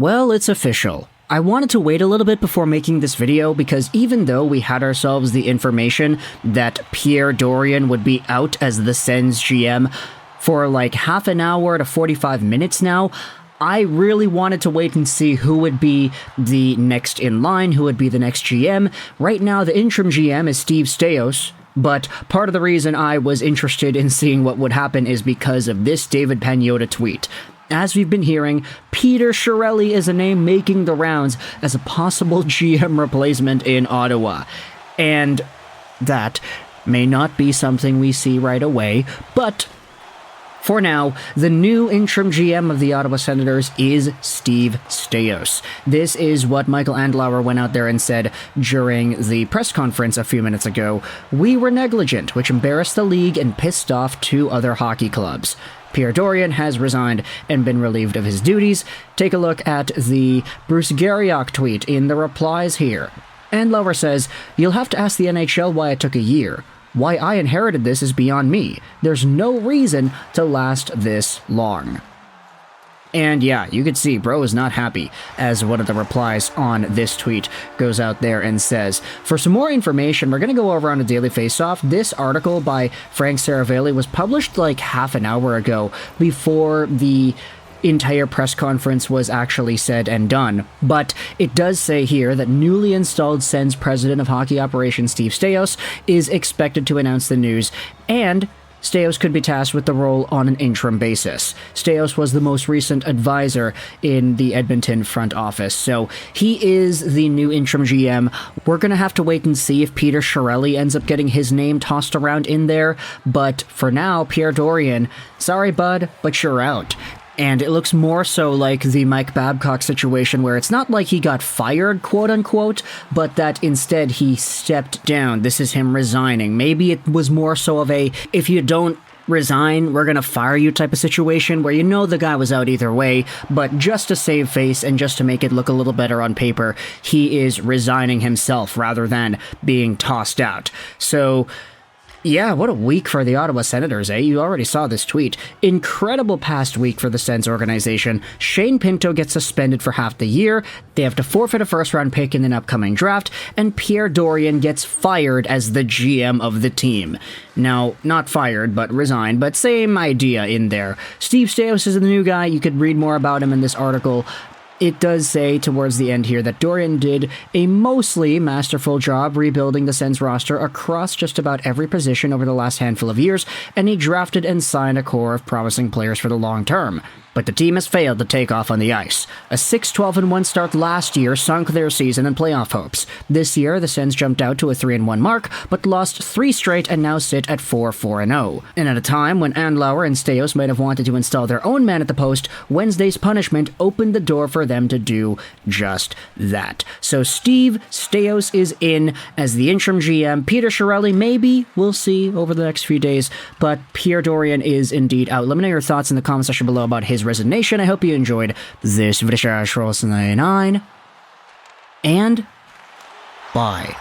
Well, it's official. I wanted to wait a little bit before making this video because even though we had ourselves the information that Pierre Dorion would be out as the Sens GM for like half an hour to 45 minutes now, I really wanted to wait and see who would be the next in line, who would be the next GM. Right now, the interim GM is Steve Staios, but part of the reason I was interested in seeing what would happen is because of this David Pagnotta tweet. As we've been hearing, Peter Chiarelli is a name making the rounds as a possible GM replacement in Ottawa. And that may not be something we see right away, but for now, the new interim GM of the Ottawa Senators is Steve Staios. This is what Michael Andlauer went out there and said during the press conference a few minutes ago. We were negligent, which embarrassed the league and pissed off 2 other hockey clubs. Pierre Dorion has resigned and been relieved of his duties. Take a look at the Bruce Garriock tweet in the replies here. Andlauer says, "You'll have to ask the NHL why it took a year. Why I inherited this is beyond me. There's no reason to last this long." And yeah, you could see bro is not happy, as one of the replies on this tweet goes out there and says, for some more information, we're going to go over on a Daily Faceoff. This article by Frank Saravelli was published like half an hour ago before the entire press conference was actually said and done. But it does say here that newly installed Sens president of hockey operations Steve Staios is expected to announce the news, and Staios could be tasked with the role on an interim basis. Staios was the most recent advisor in the Edmonton front office, so he is the new interim GM. We're going to have to wait and see if Peter Chiarelli ends up getting his name tossed around in there, but for now, Pierre Dorion, sorry bud, but you're out. And it looks more so like the Mike Babcock situation where it's not like he got fired, quote-unquote, but that instead he stepped down. This is him resigning. Maybe it was more so of a, if you don't resign, we're gonna fire you type of situation where you know the guy was out either way, but just to save face and just to make it look a little better on paper, he is resigning himself rather than being tossed out. So yeah, what a week for the Ottawa Senators, eh? You already saw this tweet. Incredible past week for the Sens organization. Shane Pinto gets suspended for half the year, they have to forfeit a first-round pick in an upcoming draft, and Pierre Dorion gets fired as the GM of the team. Now, not fired, but resigned, but same idea in there. Steve Staios is the new guy. You could read more about him in this article. It does say towards the end here that Dorion did a mostly masterful job rebuilding the Sens roster across just about every position over the last handful of years, and he drafted and signed a core of promising players for the long term. But the team has failed to take off on the ice. A 6-12-1 start last year sunk their season and playoff hopes. This year, the Sens jumped out to a 3-1 mark, but lost 3 straight and now sit at 4-4-0. And at a time when Andlauer and Staios might have wanted to install their own man at the post, Wednesday's punishment opened the door for them to do just that. So Steve Staios is in as the interim GM. Peter Chiarelli, maybe, we'll see over the next few days, but Pierre Dorion is indeed out. Let me know your thoughts in the comment section below about his resignation. I hope you enjoyed this video. And bye.